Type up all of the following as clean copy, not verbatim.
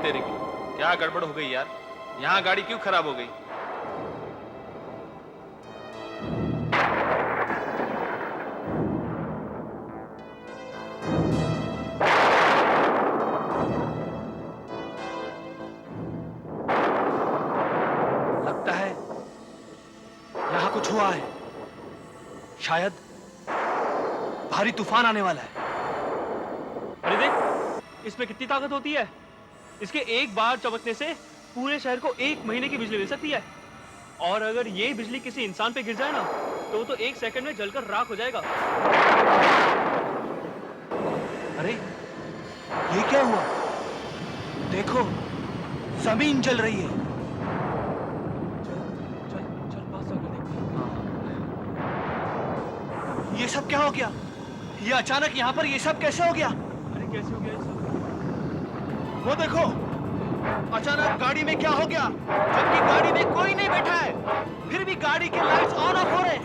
तेरे की, क्या गड़बड़ हो गई यार? यहाँ गाड़ी क्यों खराब हो गई? लगता है यहाँ कुछ हुआ है। शायद भारी तूफान आने वाला है। अरे देख, इसमें कितनी ताकत होती है। इसके एक बार चमकने से पूरे शहर को 1 महीने की बिजली मिल सकती है। और अगर ये बिजली किसी इंसान पे गिर जाए ना, तो वो तो 1 सेकंड में जलकर राख हो जाएगा। अरे ये क्या हुआ? देखो, जमीन जल रही है। चल चल पास जाकर देखते हैं। ये सब क्या हो गया? ये अचानक यहाँ पर ये सब कैसे हो गया? अरे कैसे हो गया ये सब? वो देखो, अचानक गाड़ी में क्या हो गया? जबकि गाड़ी में कोई नहीं बैठा है, फिर भी गाड़ी के लाइट्स ऑन ऑफ हो रहे हैं।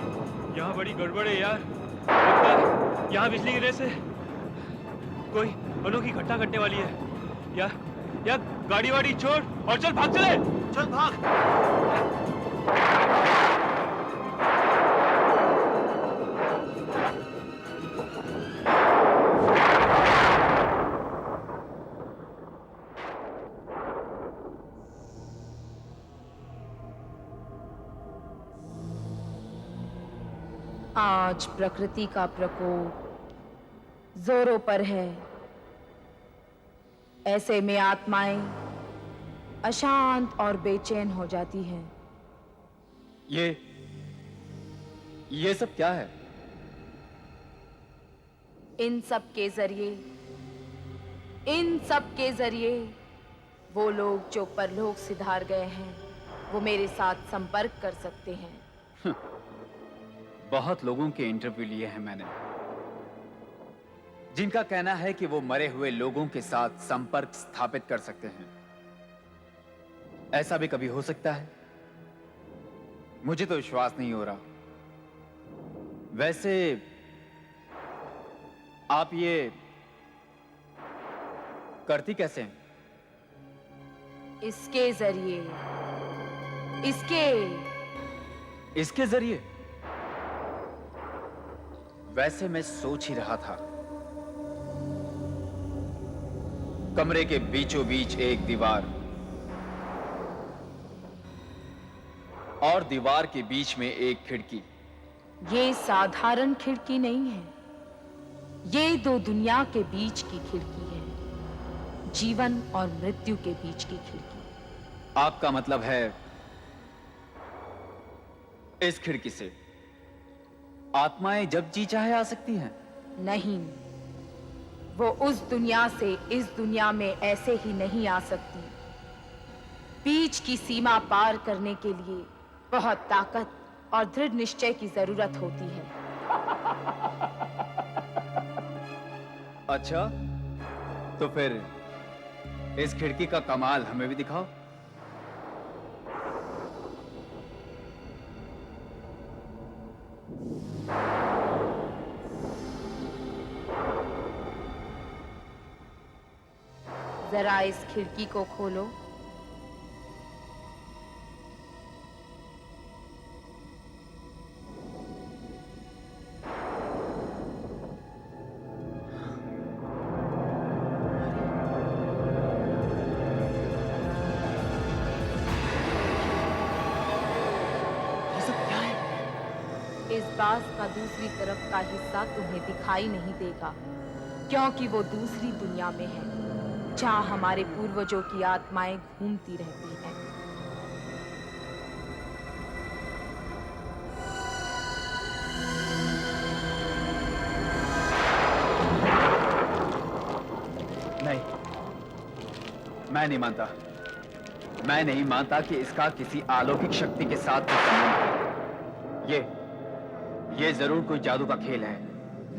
यहाँ बड़ी गड़बड़ है यार। लगता है यहाँ बिजली गिरने से कोई अनोखी घटना घटने वाली है। या गाड़ी वाड़ी छोड़ और चल, भाग चले। चल भाग। आज प्रकृति का प्रकोप जोरों पर है। ऐसे में आत्माएं अशांत और बेचैन हो जाती हैं। ये सब क्या है? इन सब के जरिए वो लोग जो परलोक सिधार गए हैं, वो मेरे साथ संपर्क कर सकते हैं। बहुत लोगों के इंटरव्यू लिए हैं मैंने, जिनका कहना है कि वो मरे हुए लोगों के साथ संपर्क स्थापित कर सकते हैं। ऐसा भी कभी हो सकता है? मुझे तो विश्वास नहीं हो रहा। वैसे आप ये करती कैसे हैं? इसके जरिए? वैसे मैं सोच ही रहा था, कमरे के बीचों बीच एक दीवार और दीवार के बीच में एक खिड़की। ये साधारण खिड़की नहीं है, ये दो दुनिया के बीच की खिड़की है, जीवन और मृत्यु के बीच की खिड़की। आपका मतलब है इस खिड़की से आत्माएं जब जी चाहे आ सकती हैं? नहीं, वो उस दुनिया से इस दुनिया में ऐसे ही नहीं आ सकती। बीच की सीमा पार करने के लिए बहुत ताकत और दृढ़ निश्चय की जरूरत होती है। अच्छा, तो फिर इस खिड़की का कमाल हमें भी दिखाओ। जरा इस खिड़की को खोलो। इस बास का दूसरी तरफ का हिस्सा तुम्हें दिखाई नहीं देगा, क्योंकि वो दूसरी दुनिया में है, जहां हमारे पूर्वजों की आत्माएं घूमती रहती हैं। नहीं, मैं नहीं मानता। मैं नहीं मानता कि इसका किसी अलौकिक शक्ति के साथ कोई संबंध है। ये जरूर कोई जादू का खेल है।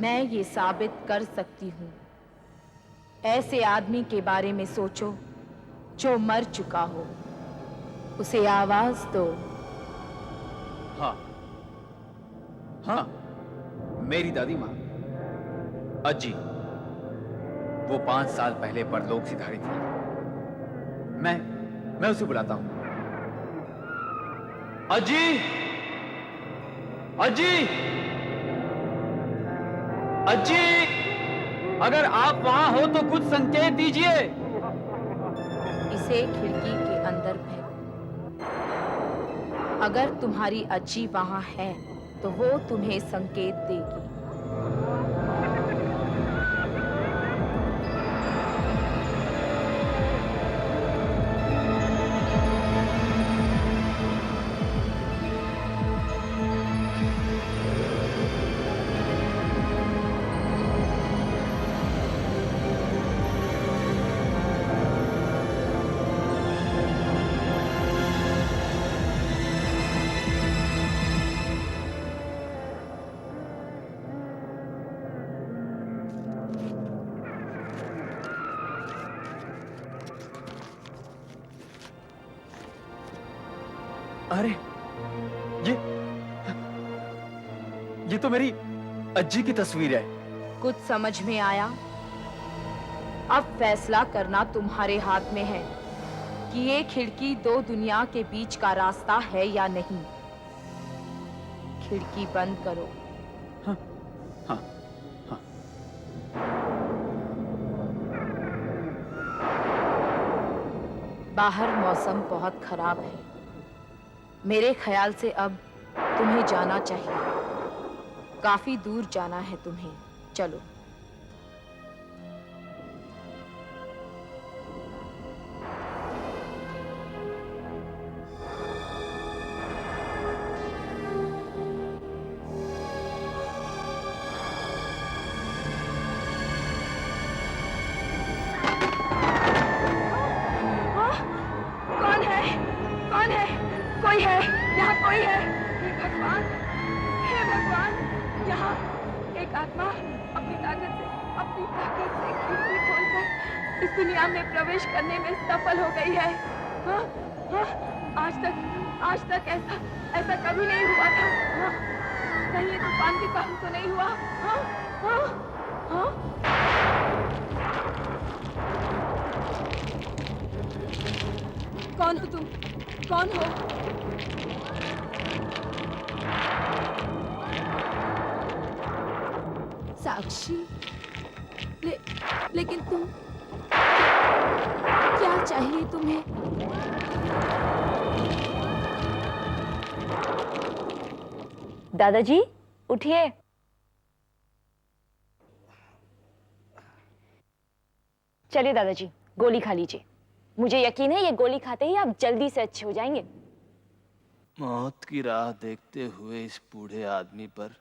मैं ये साबित कर सकती हूँ। ऐसे आदमी के बारे में सोचो जो मर चुका हो, उसे आवाज दो। हाँ, मेरी दादी माँ अज्जी, वो 5 साल पहले परलोक सिधारी थी। मैं उसे बुलाता हूं। अजी, अजी, अजी, अगर आप वहां हो तो कुछ संकेत दीजिए। इसे खिड़की के अंदर फेंको। अगर तुम्हारी अज्जी वहां है तो वो तुम्हें संकेत देगी। अरे ये तो मेरी अज्जी की तस्वीर है। कुछ समझ में आया? अब फैसला करना तुम्हारे हाथ में है कि ये खिड़की दो दुनिया के बीच का रास्ता है या नहीं। खिड़की बंद करो। हाँ, हाँ, हाँ। बाहर मौसम बहुत खराब है। मेरे ख्याल से अब तुम्हें जाना चाहिए। काफी दूर जाना है तुम्हें। चलो। कौन है? कौन है? कोई है? यहाँ कोई है? हे भगवान, हे भगवान! यहाँ एक आत्मा अपनी ताकत से खिड़की खोलकर इस दुनिया में प्रवेश करने में सफल हो गई है। हाँ, हाँ, आज तक ऐसा कभी नहीं हुआ था। हाँ, कहीं ये तूफान के कारण तो नहीं हुआ? हाँ, हाँ, हाँ। कौन हो तुम? कौन हो? साक्षी, लेकिन तुम क्या चाहिए तुम्हें? दादाजी उठिए। चलिए दादाजी, गोली खा लीजिए। मुझे यकीन है ये गोली खाते ही आप जल्दी से अच्छे हो जाएंगे। मौत की राह देखते हुए इस बूढ़े आदमी पर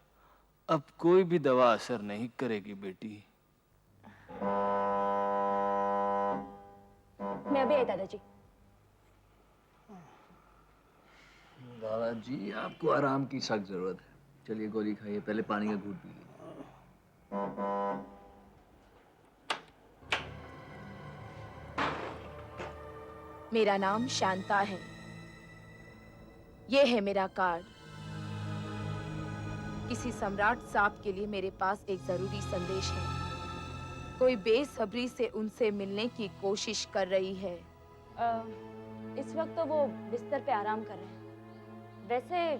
अब कोई भी दवा असर नहीं करेगी बेटी। मैं अभी आई दादाजी। दादाजी, आपको आराम की सख्त जरूरत है। चलिए गोली खाइए, पहले पानी का घूंट पी लीजिए। मेरा नाम शांता है। ये है मेरा कार्ड। किसी सम्राट साहब के लिए मेरे पास एक जरूरी संदेश है। कोई बेसब्री से उनसे मिलने की कोशिश कर रही है। इस वक्त तो वो बिस्तर पे आराम कर रहे हैं। वैसे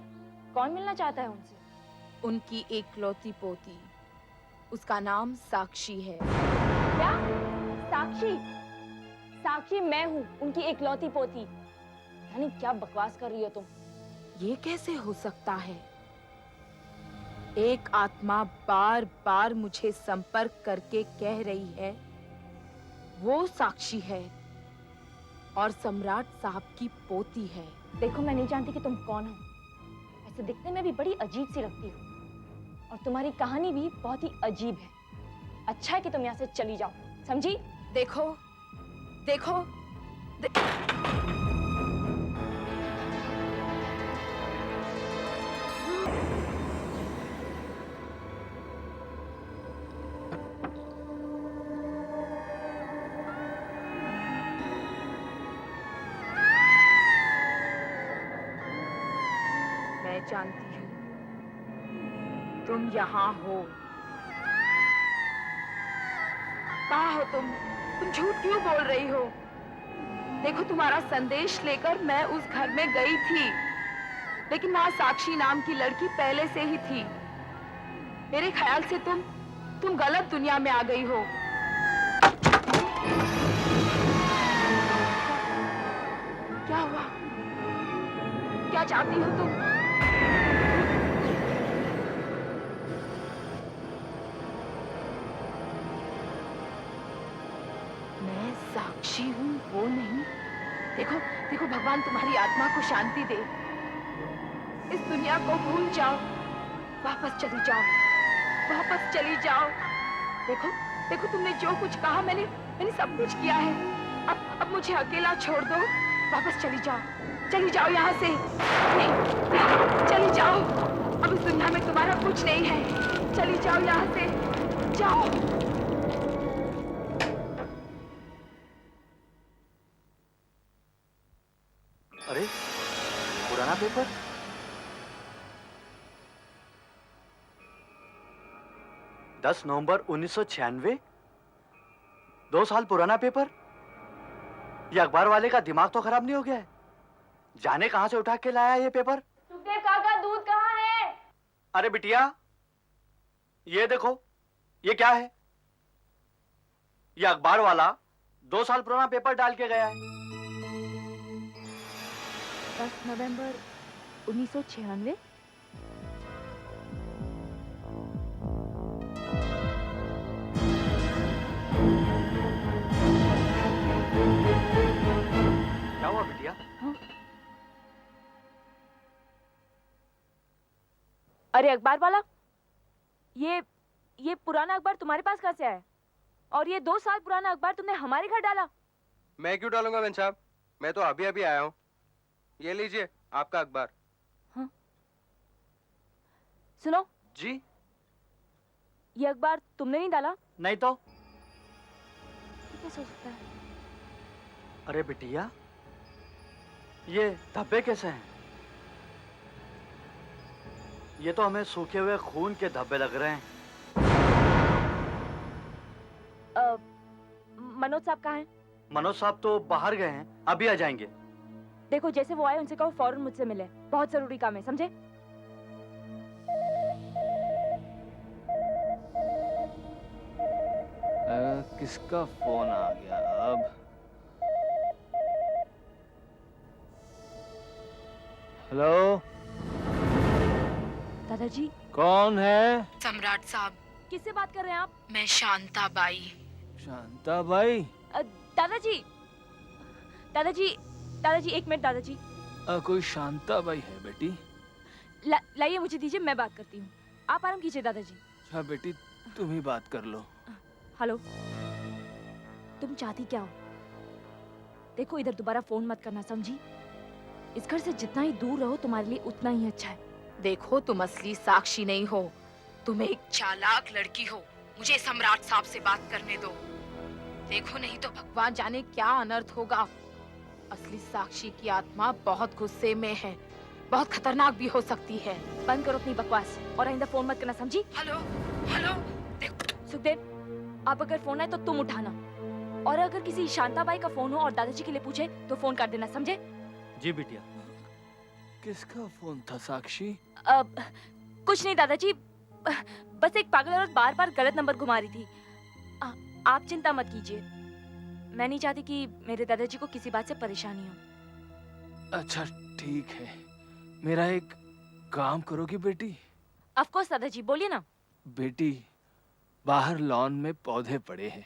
कौन मिलना चाहता है उनसे? उनकी एकलौती पोती, उसका नाम साक्षी है। क्या? साक्षी? साक्षी मैं हूँ, उनकी एकलौती पोती। यानी क्या बकवास कर रही हो तुम? ये कैसे हो सकता है? एक आत्मा बार बार मुझे संपर्क करके कह रही है वो साक्षी है और सम्राट साहब की पोती है। देखो, मैं नहीं जानती कि तुम कौन हो। ऐसे दिखने में भी बड़ी अजीब सी लगती हो और तुम्हारी कहानी भी बहुत ही अजीब है। अच्छा है कि तुम यहाँ से चली जाओ, समझी? देखो, देखो, मैं जानती हूँ तुम यहाँ हो। कहाँ हो तुम? तुम झूठ क्यों बोल रही हो? देखो, तुम्हारा संदेश लेकर मैं उस घर में गई थी, लेकिन वहां साक्षी नाम की लड़की पहले से ही थी। मेरे ख्याल से तुम गलत दुनिया में आ गई हो। क्या हुआ? क्या चाहती हो तुम? मैं साक्षी हूँ, वो नहीं। देखो देखो, भगवान तुम्हारी आत्मा को शांति दे। इस दुनिया को भूल जाओ, वापस चली जाओ, वापस चली जाओ। देखो देखो, तुमने जो कुछ कहा, मैंने सब कुछ किया है। अब मुझे अकेला छोड़ दो, वापस चली जाओ यहाँ से। नहीं, चली जाओ। अब इस दुनिया में तुम्हारा कुछ नहीं है। चली जाओ यहाँ से, जाओ। अरे, पुराना पेपर। दस नवंबर 1996। 2 साल पुराना पेपर। ये अखबार वाले का दिमाग तो खराब नहीं हो गया है? जाने कहां से उठा के लाया ये पेपर। सुखदेव काका, दूध कहाँ है? अरे बिटिया, ये देखो, ये क्या है? ये अखबार वाला 2 साल पुराना पेपर डाल के गया है। 10 नवंबर 1996। क्या हुआ बिटिया? अरे अखबार वाला, ये पुराना अखबार तुम्हारे पास कहाँ से आया? और ये 2 साल पुराना अखबार तुमने हमारे घर डाला? मैं क्यों डालूंगा बेन साहब, मैं तो अभी अभी आया हूँ। ये लीजिए आपका अखबार। हाँ? सुनो, जी? ये अखबार तुमने नहीं डाला? नहीं तो? ये कैसे हो सकता है? अरे बिटिया, ये धब्बे कैसे हैं? ये तो हमें सूखे हुए खून के धब्बे लग रहे हैं। मनोज साहब कहाँ हैं? मनोज साहब तो बाहर गए हैं, अभी आ जाएंगे। देखो, जैसे वो आए उनसे कहो फौरन मुझसे मिले, बहुत जरूरी काम है, समझे? किसका फोन आ गया अब? हेलो, दादाजी। कौन है? सम्राट साहब, किससे बात कर रहे हैं आप? मैं शांता बाई। शांता बाई? दादाजी, दादाजी, दादाजी, एक मिनट दादाजी। कोई शांता बाई है बेटी? लाइए, मुझे दीजिए, मैं बात करती हूँ। आप आराम कीजिए दादाजी। अच्छा बेटी, तुम ही बात कर लो। हेलो, तुम चाहती क्या हो? देखो, इधर दोबारा फोन मत करना, समझी? इस घर से जितना ही दूर रहो तुम्हारे लिए उतना ही अच्छा है। देखो, तुम असली साक्षी नहीं हो, तुम एक चालाक लड़की हो। मुझे सम्राट साहब से बात करने दो। देखो, नहीं तो भगवान जाने क्या अनर्थ होगा। असली साक्षी की आत्मा बहुत गुस्से में है, बहुत खतरनाक भी हो सकती है। बंद करो अपनी बकवास और आइंदा फोन मत करना, समझी? हेलो हेलो, सुखदेव, आप अगर फोन आए तो तुम उठाना, और अगर किसी शांताबाई का फोन हो और दादाजी के लिए पूछे तो फोन कर देना, समझे? जी बिटिया। किसका फोन था साक्षी? कुछ नहीं दादाजी, बस एक पागल औरत बार बार गलत नंबर घुमा रही थी। आप चिंता मत कीजिए, मैं नहीं चाहती कि मेरे दादाजी को किसी बात से परेशानी हो। अच्छा ठीक है, मेरा एक काम करोगी बेटी? ऑफ कोर्स दादाजी, बोलिए ना। बेटी, बाहर लॉन में पौधे पड़े हैं,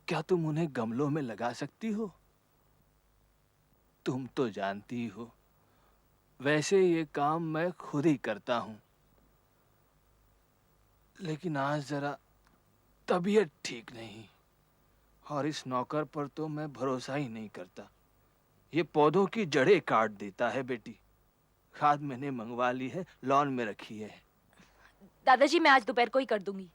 क्या तुम उन्हें गमलों में लगा सकती हो? तुम तो जानती हो, वैसे ये काम मैं खुद ही करता हूं, लेकिन आज जरा तबीयत ठीक नहीं, और इस नौकर पर तो मैं भरोसा ही नहीं करता। ये पौधों की जड़ें काट देता है बेटी। खाद मैंने मंगवा ली है, लॉन में रखी है। दादाजी, मैं आज दोपहर को ही कर दूंगी।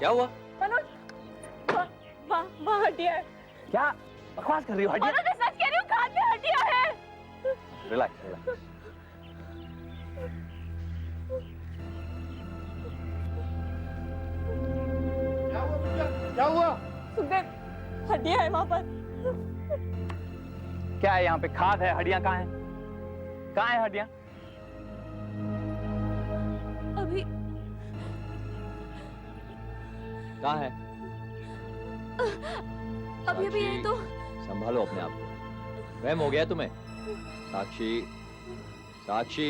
क्या हुआ? मनोज वहाँ हड्डियाँ है। क्या बकवास कर रही हो? मनोज मैं सच कह रही हूँ, कान में हड्डियाँ है। Relax relax. क्या हुआ? सुखदेव, हड्डियाँ है वहाँ पर। क्या है यहाँ पे? खाद है? हड्डियां कहाँ हैं? कहाँ है हड्डियां? अभी कहाँ है? अभी अभी यही तो। संभालो अपने आप को। वहम हो गया तुम्हें? साक्षी, साक्षी,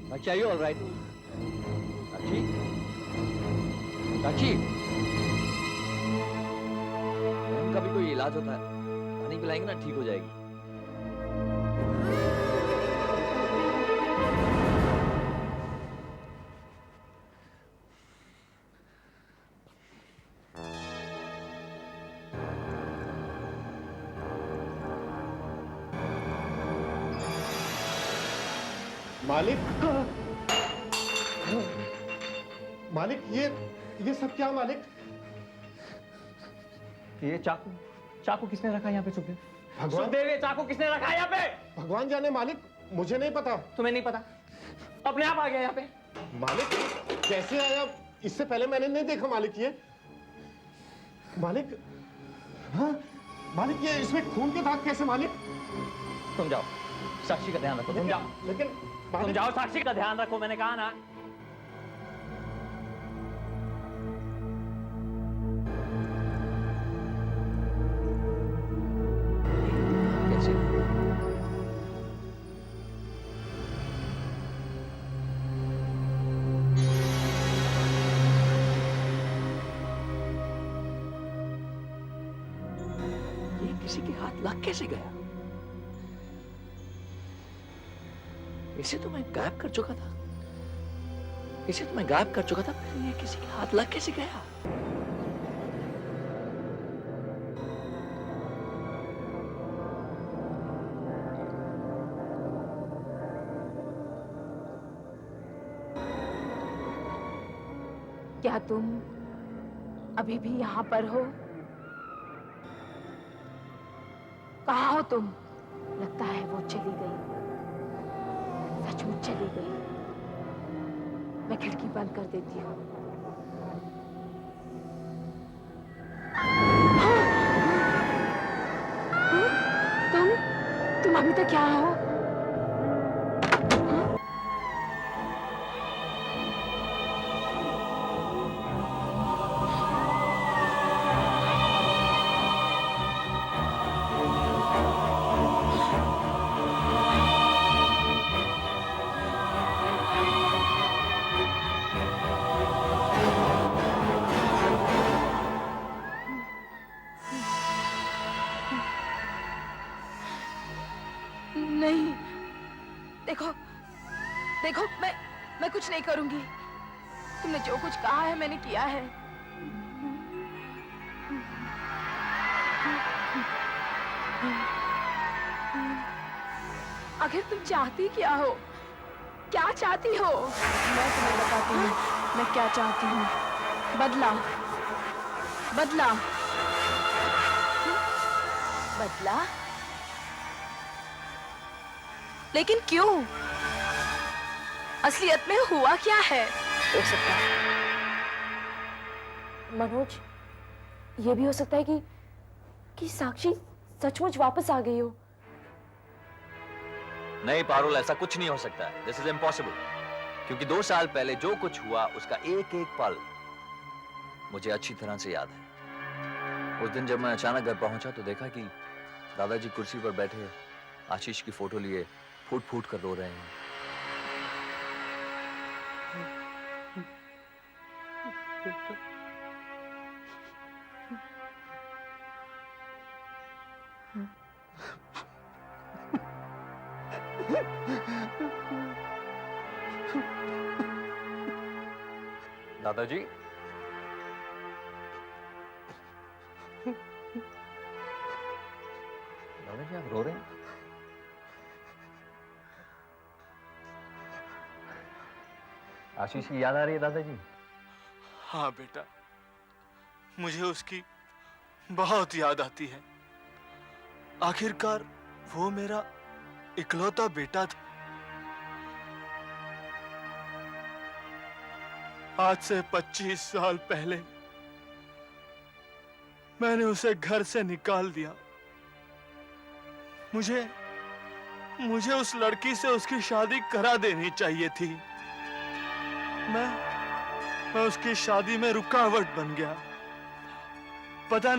साक्षी, आर यू ऑल राइट? साक्षी, साक्षी, वहम का भी कोई इलाज होता है। पानी पिलाएंगे ना, ठीक हो जाएगी। मालिक, मालिक ये सब क्या मालिक? ये चाकू, चाकू किसने रखा यहाँ पे? सुखदेव, भगवान, सुखदेव, ये चाकू किसने रखा है यहाँ पे? भगवान जाने मालिक, मुझे नहीं पता। तुम्हें नहीं पता? अपने आप आ गया यहाँ पे। मालिक कैसे आया? इससे पहले मैंने नहीं देखा मालिक ये। मालिक, हाँ मालिक, ये इसमें खून के दाग कैसे मालिक? तुम जाओ, साक्षी का ध्यान रखो। तुम जाओ, लेकिन तुम मालिक, जाओ, साक्षी का ध्यान रखो, मैंने कहा ना। कैसे? ये किसी के हाथ लग कैसे गया? इसे तो मैं गायब कर चुका था। इसे तो मैं गायब कर चुका था, फिर ये किसी के हाथ लग कैसे गया? क्या तुम अभी भी यहाँ पर हो? कहाँ हो तुम? लगता है वो चली गई, सचमुच चली गई। मैं खिड़की बंद कर देती हूँ। तुम अभी तक यहाँ हो? नहीं, देखो देखो, मैं कुछ नहीं करूंगी। तुमने जो कुछ कहा है मैंने किया है। आखिर तुम चाहती क्या हो? क्या चाहती हो? मैं तुम्हें बताती हूँ मैं क्या चाहती हूँ। बदला, बदला, बदला। लेकिन क्यों? असलियत में हुआ क्या है? हो सकता है मनोज, ये भी हो सकता है कि साक्षी सचमुच वापस आ गई हो। नहीं पारुल, ऐसा कुछ नहीं हो सकता है। This is impossible. क्योंकि 2 साल पहले जो कुछ हुआ उसका एक एक पल मुझे अच्छी तरह से याद है। उस दिन जब मैं अचानक घर पहुंचा तो देखा कि दादाजी कुर्सी पर बैठे आशीष की फोटो लिए फूट फूट कर रो रहे हैं। दादाजी, दादाजी आप रो रहे हैं? आशीष की याद आ रही है दादाजी? हाँ बेटा, मुझे उसकी बहुत याद आती है। आखिरकार वो मेरा इकलौता बेटा था। आज से 25 साल पहले मैंने उसे घर से निकाल दिया। मुझे उस लड़की से उसकी शादी करा देनी चाहिए थी। मैं उसकी शादी में रुकावट बन गया। पता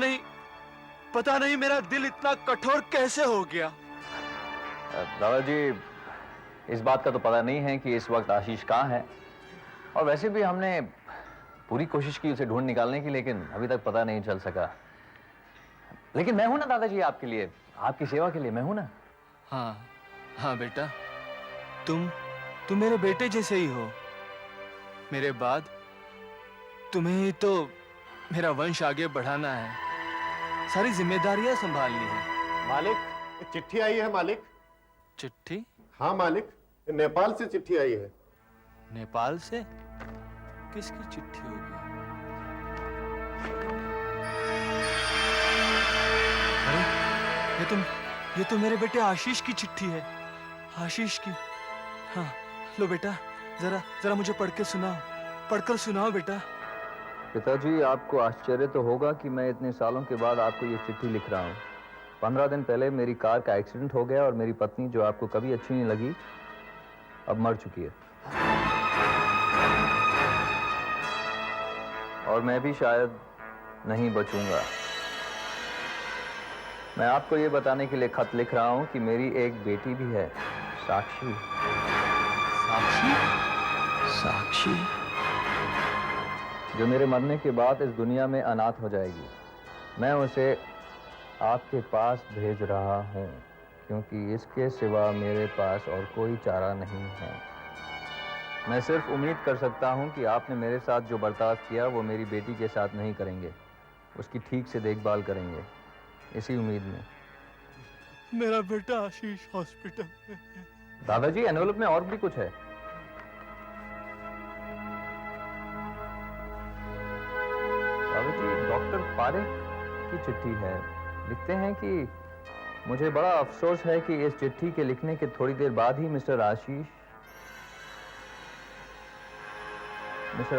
नहीं मेरा दिल इतना कठोर कैसे हो गया। दादाजी, इस बात का तो पता नहीं है कि इस वक्त आशीष कहाँ है, और वैसे भी हमने पूरी कोशिश की उसे ढूंढ निकालने की, लेकिन अभी तक पता नहीं चल सका। लेकिन मैं हूं ना दादाजी, आपके लिए, आपकी सेवा के लिए मैं हूं ना। हाँ बेटा, तुम मेरे बेटे जैसे ही हो। मेरे बाद तुम्हें ही तो मेरा वंश आगे बढ़ाना है, सारी जिम्मेदारियां संभालनी है। मालिक, एक चिट्ठी आई है मालिक। चिट्ठी? हाँ मालिक, नेपाल से चिट्ठी आई है। नेपाल से? किसकी चिट्ठी होगी? अरे ये तो मेरे बेटे आशीष की चिट्ठी है। आशीष की। हाँ लो बेटा, जरा मुझे पढ़कर सुनाओ बेटा। पिताजी, आपको आश्चर्य तो होगा कि मैं इतने सालों के बाद आपको ये चिट्ठी लिख रहा हूँ। 15 दिन पहले मेरी कार का एक्सीडेंट हो गया और मेरी पत्नी, जो आपको कभी अच्छी नहीं लगी, अब मर चुकी है। और मैं भी शायद नहीं बचूंगा। मैं आपको ये बताने के लिए खत लिख रहा हूँ कि मेरी एक बेटी भी है, साक्षी। साक्षी? जो मेरे मरने के बाद इस दुनिया में अनाथ हो जाएगी। मैं उसे आपके पास भेज रहा हूँ, क्योंकि इसके सिवा मेरे पास और कोई चारा नहीं है। मैं सिर्फ उम्मीद कर सकता हूँ कि आपने मेरे साथ जो बर्ताव किया वो मेरी बेटी के साथ नहीं करेंगे, उसकी ठीक से देखभाल करेंगे, इसी उम्मीद में। मेरा बेटा आशीष हॉस्पिटल में है। दादाजी, एनवेलप में और भी कुछ है। दादाजी, डॉक्टर पारेख की चिट्ठी है। लिखते हैं कि मुझे बड़ा अफसोस है कि इस चिट्ठी के लिखने के थोड़ी देर बाद ही मिस्टर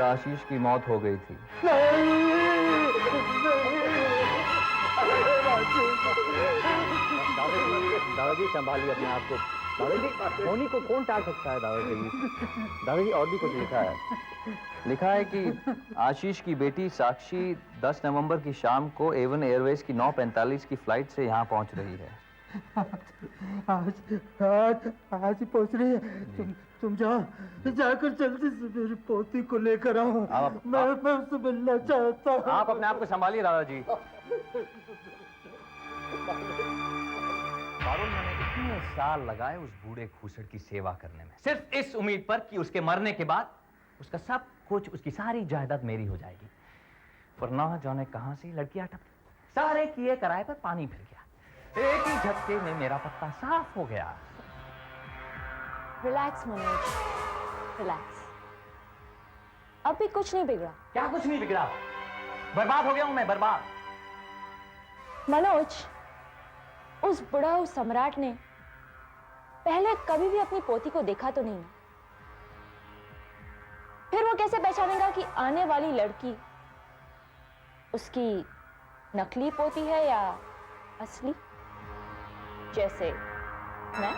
आशीष की मौत हो गई थी। दादाजी संभालिए अपने आप को। दादाजी, होनी को कौन टाल सकता है दादाजी, और भी कुछ लिखा है कि आशीष की बेटी साक्षी 10 नवंबर की शाम को एवन एयरवेज की 9:45 की फ्लाइट से यहाँ पहुँच रही है। आज पहुँच रही है। तुम जाकर जल्दी से मेरी पोती को लेकर आओ। मैं उससे मिलना चाहता हूँ। आप अपने आप को संभालिए दादाजी। पारुल, मैंने इतने साल लगाए उस बूढ़े खूसड़ की सेवा करने में, सिर्फ इस उम्मीद पर कि उसके मरने के बाद उसका सब कुछ, उसकी सारी जायदाद मेरी हो जाएगी। पर ना जाने कहां से लड़कियां टप, सारे किए कराए पर पानी फिर गया। एक ही झटके में मेरा पत्ता साफ हो गया। Relax Manoj, relax. अब भी कुछ नहीं बिगड़ा। क्या कुछ नहीं बिगड़ा? बर्बाद हो गया हूं मैं, बर्बाद। मनोज, उस बुढ़ा, उस सम्राट ने पहले कभी भी अपनी पोती को देखा तो नहीं ना। फिर वो कैसे पहचानेगा कि आने वाली लड़की उसकी नकली पोती है या असली? जैसे मैं।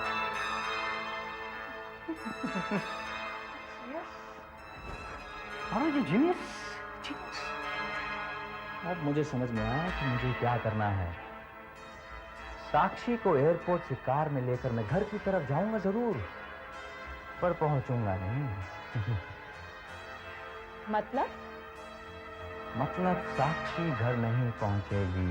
अब मुझे समझ में आया कि मुझे क्या करना है। साक्षी को एयरपोर्ट से कार में लेकर मैं घर की तरफ जाऊंगा जरूर, पर पहुंचूंगा नहीं। मतलब साक्षी घर नहीं पहुंचेगी।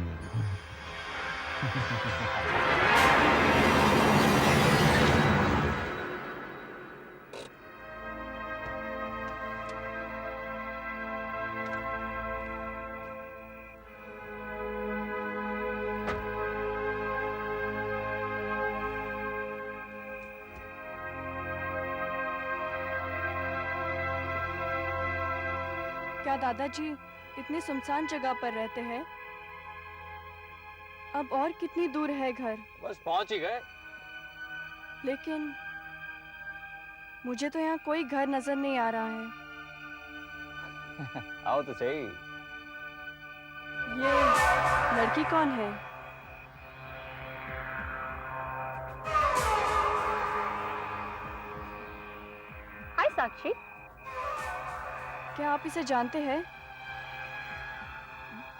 क्या दादाजी इतनी सुनसान जगह पर रहते हैं। अब और कितनी दूर है घर? बस पहुंच ही गए। लेकिन मुझे तो यहाँ कोई घर नजर नहीं आ रहा है। आओ तो सही। ये लड़की कौन है? हाय साक्षी। क्या आप इसे जानते हैं?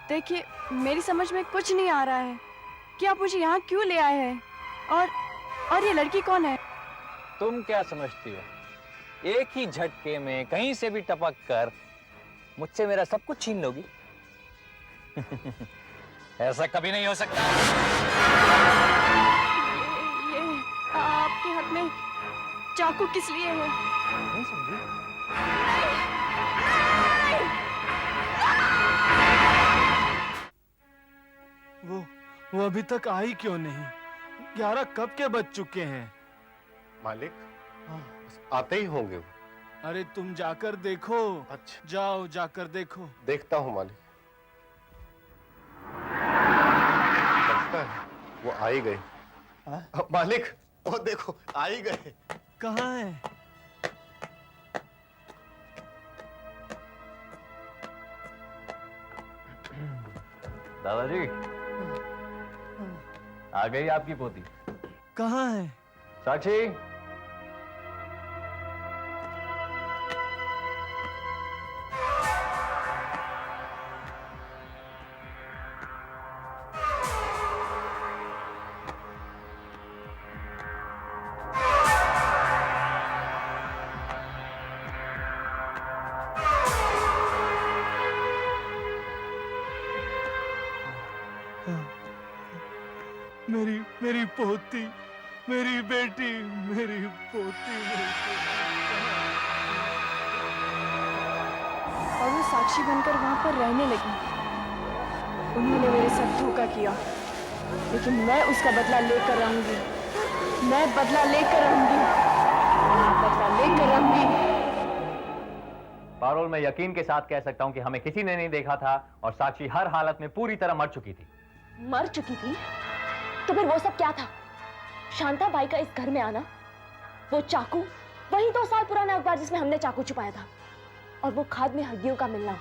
देखिए, मेरी समझ में कुछ नहीं आ रहा है कि आप मुझे यहाँ क्यों ले आए हैं, और ये लड़की कौन है? तुम क्या समझती हो, एक ही झटके में कहीं से भी टपक कर मुझसे मेरा सब कुछ छीन लोगी? ऐसा कभी नहीं हो सकता। ये आपके हाथ में चाकू किस लिए है? नहीं समझी? वो अभी तक आई क्यों नहीं? 11 कब के बज चुके हैं? मालिक बस आते ही होंगे वो। अरे तुम जाकर देखो। अच्छा जाओ, जाकर देखो। देखता हूँ मालिक। लगता है वो आ ही गए। मालिक वो देखो आ ही गए। कहाँ है? दादाजी, आ गई आपकी पोती। कहाँ है? साक्षी, मेरी पोती, मेरी बेटी, मेरी पोती, और वो साक्षी बनकर वहां पर रहने लगी। उन्होंने मेरे साथ धोखा किया, लेकिन मैं उसका बदला लेकर रहूंगी। मैं बदला लेकर रहूंगी। बदला लेकर रहूंगी। पारोल, मैं यकीन के साथ कह सकता हूं कि हमें किसी ने नहीं देखा था और साक्षी हर हालत में पूरी तरह मर चुकी थी। मर चुकी थी? तो फिर वो सब क्या था? शांता बाई का इस घर में आना, वो चाकू, वही 2 साल पुराना अखबार जिसमें हमने चाकू छुपाया था, और वो खाद में हड्डियों का मिलना,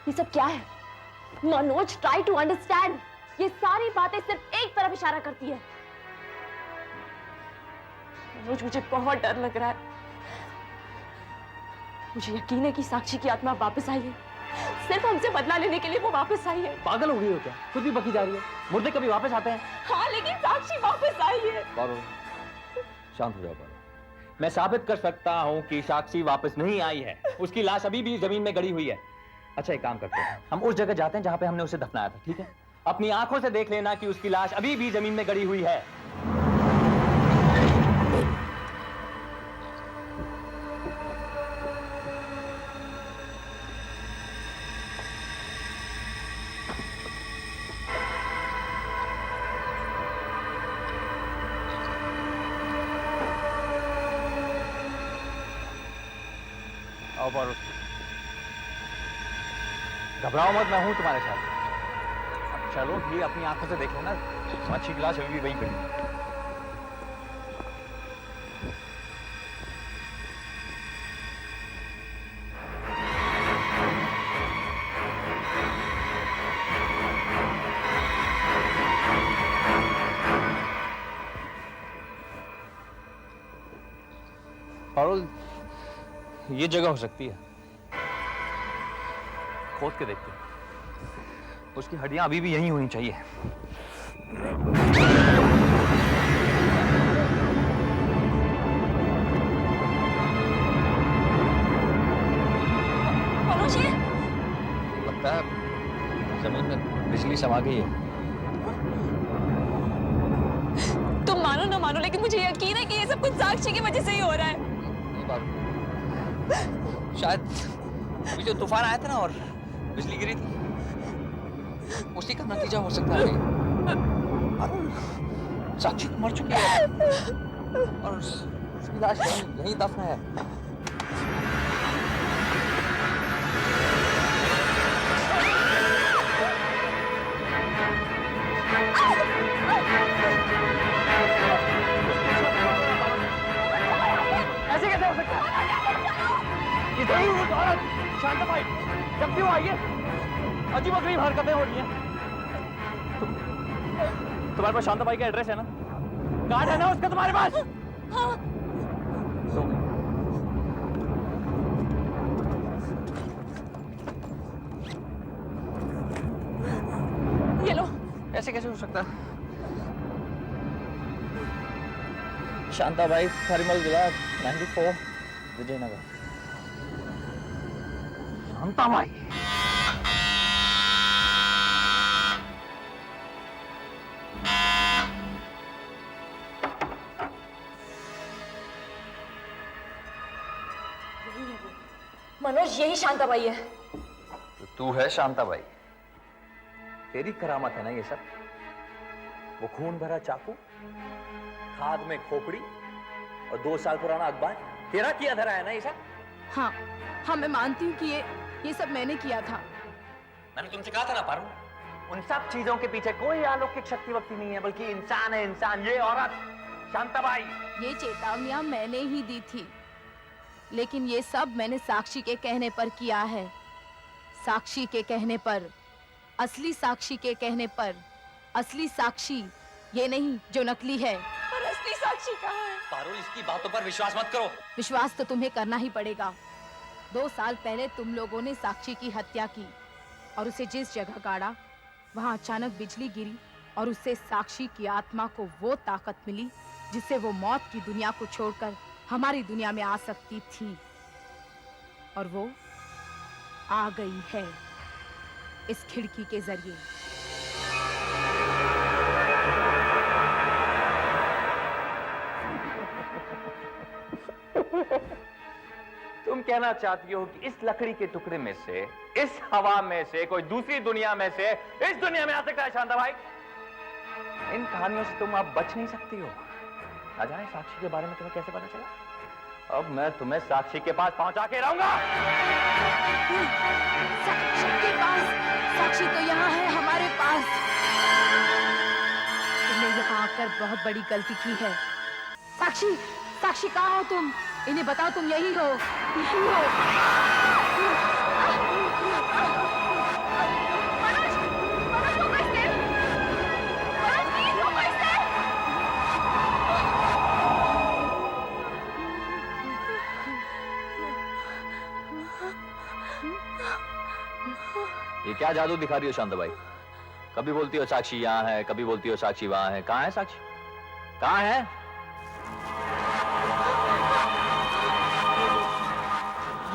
ये सब क्या है? Manoj, try to understand. ये सारी बातें सिर्फ एक तरफ इशारा करती है। मनोज, मुझे बहुत डर लग रहा है। मुझे यकीन है कि साक्षी की आत्मा वापस आई है। सिर्फ हमसे बदला लेने के लिए वो वापस आई है। पागल हो गई हो क्या? खुद भी बकी जा रही है। मुर्दे कभी वापस आते हैं? हाँ, लेकिन साक्षी वापस आई है। पारोल, शांत हो जाओ पारोल। मैं साबित कर सकता हूँ कि साक्षी वापस नहीं आई है। उसकी लाश अभी भी जमीन में गड़ी हुई है। अच्छा, एक काम करते हैं, हम उस जगह जाते हैं जहाँ पे हमने उसे दफनाया था, ठीक है? अपनी आंखों से देख लेना कि उसकी लाश अभी भी जमीन में गड़ी हुई है। आओ पारोल, घबराओ मत, मैं हूं तुम्हारे साथ। अब चलो भी, अपनी आंखों से देख लेना, साक्षी की लाश अभी भी वहीं पड़ी है। पारोल, ये जगह हो सकती है। खोद के देखते हैं। उसकी हड्डियां अभी भी यहीं होनी चाहिए। मनोज, ये लगता है जमीन में बिजली समा गई है। तुम मानो ना मानो, लेकिन मुझे यकीन है कि ये सब कुछ साक्षी की वजह से ही हो रहा है। शायद अभी जो तूफान आया था ना और बिजली गिरी थी, उसी का नतीजा हो सकता है। साक्षी तो मर चुकी है और उसकी लाश यहीं दफन है। कैसे हो सकता है? इधर ही उस औरत शांता भाई जब क्यों आई है? अजीब अजीब हरकतें हो रही हैं। तुम्हारे पास शांता भाई का एड्रेस है ना? कार्ड है ना उसका तुम्हारे पास? हाँ। ये लो। ऐसे कैसे हो सकता है? शांता भाई परिमल विला 94 विजयनगर। शांता भाई मनोज यही शांता भाई है। तो तू है शांता भाई? तेरी करामत है ना ये सब? वो खून भरा चाकू, खाद में खोपड़ी और 2 साल पुराना अखबार तेरा किया धरा है ना ये सब? हाँ हाँ, मैं मानती हूँ कि ये सब मैंने किया था। मैंने तुमसे कहा था ना पारुल, उन सब चीजों के पीछे कोई अलौकिक शक्ति वक्ति नहीं है, बल्कि इंसान है इंसान, ये औरत शांता भाई। ये चेतावनियां मैंने ही दी थी, लेकिन ये सब मैंने साक्षी के कहने पर किया है। साक्षी के कहने पर, असली साक्षी के कहने पर। असली साक्षी ये नहीं जो नकली है। और असली साक्षी कहाँ है? पारुल, इसकी बातों पर विश्वास मत करो। विश्वास तो तुम्हें करना ही पड़ेगा। 2 साल पहले तुम लोगों ने साक्षी की हत्या की और उसे जिस जगह गाड़ा, वहां अचानक बिजली गिरी और उससे साक्षी की आत्मा को वो ताकत मिली जिससे वो मौत की दुनिया को छोड़कर हमारी दुनिया में आ सकती थी, और वो आ गई है इस खिड़की के जरिए। तुम कहना चाहती हो कि इस लकड़ी के टुकड़े में से, इस हवा में से, कोई दूसरी दुनिया में से इस दुनिया में आ सकता है शांता भाई? इन कहानियों से तुम अब बच नहीं सकती हो। ना जाने साक्षी के बारे में तुम्हें कैसे पता चला? अब मैं तुम्हें साक्षी के पास पहुंचा के रहूंगा। साक्षी के पास? साक्षी तो यहाँ है हमारे पास। तुमने यहाँ आकर बहुत बड़ी गलती की है। साक्षी, साक्षी कहाँ हो तुम? इन्हें बताओ तुम यही हो, यही हो। मनोज, मनोज रुको इससे। मनोज प्लीज रुको इससे। ये क्या जादू दिखा रही हो शांता भाई? कभी बोलती हो साक्षी यहाँ है, कभी बोलती हो साक्षी वहां है। कहाँ है साक्षी? कहाँ है?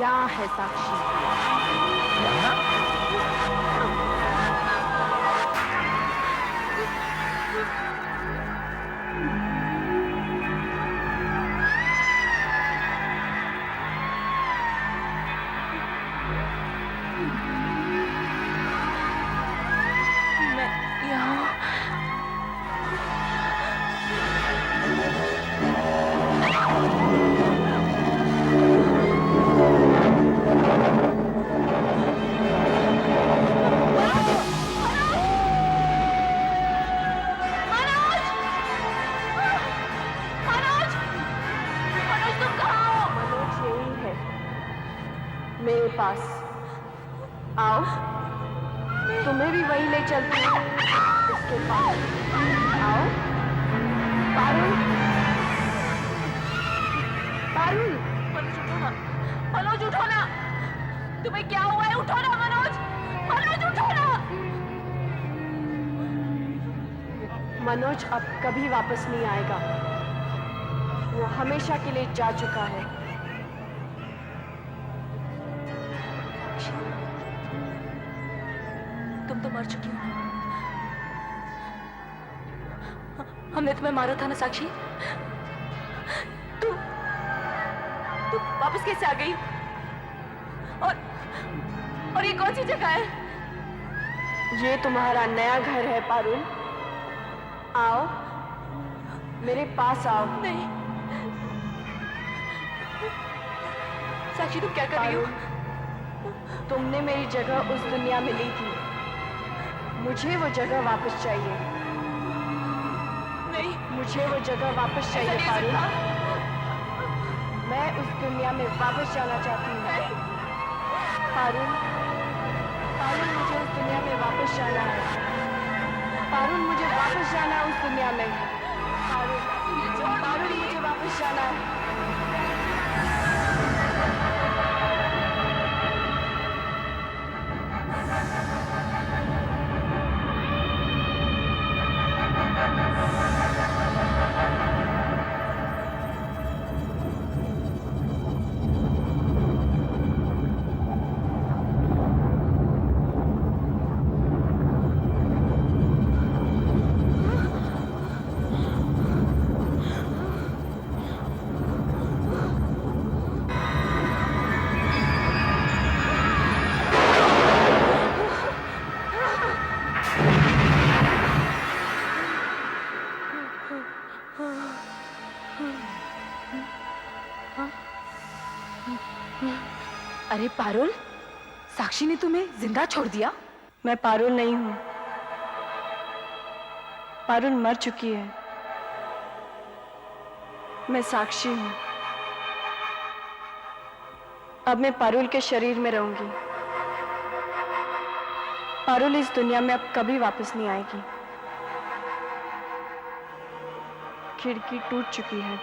यहाँ है साक्षी। मैं यहाँ मेरे पास आओ, तुम्हें भी वहीं ले चलती हूँ, इसके पास आओ। पारुल, पारुल। मनोज उठो ना, मनोज उठो ना। तुम्हें क्या हुआ है? उठो ना मनोज, मनोज उठो ना। मनोज अब कभी वापस नहीं आएगा, वो हमेशा के लिए जा चुका है। तुम तो मर चुकी हो। हमने तुम्हें मारा था ना साक्षी? तुम वापस कैसे आ गई? और ये कौन सी जगह है? ये तुम्हारा नया घर है पारुल। आओ, मेरे पास आओ। नहीं साक्षी, तुम क्या कर रही हो? तुमने मेरी जगह उस दुनिया में ली थी, मुझे वो जगह वापस चाहिए। नहीं, मुझे वो जगह वापस चाहिए पारुल। मैं उस दुनिया में वापस जाना चाहती हूँ। पारुल, पारुल मुझे उस दुनिया में वापस जाना है। पारुल मुझे वापस जाना है उस दुनिया में। पारुल, पारुल मुझे वापस जाना है। अरे पारुल, साक्षी ने तुम्हें जिंदा छोड़ दिया? मैं पारुल नहीं हूँ। पारुल मर चुकी है। मैं साक्षी हूँ। अब मैं पारुल के शरीर में रहूंगी। पारुल इस दुनिया में अब कभी वापस नहीं आएगी। खिड़की टूट चुकी है।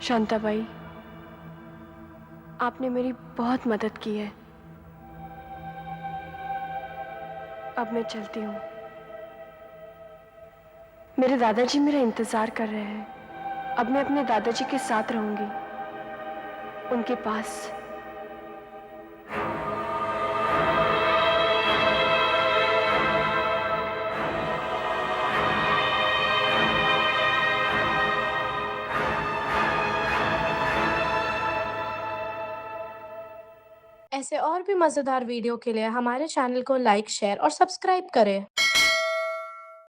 शांताबाई, आपने मेरी बहुत मदद की है। अब मैं चलती हूँ। मेरे दादाजी मेरा इंतजार कर रहे हैं। अब मैं अपने दादाजी के साथ रहूंगी, उनके पास। ऐसे और भी मज़ेदार वीडियो के लिए हमारे चैनल को लाइक, शेयर और सब्सक्राइब करें।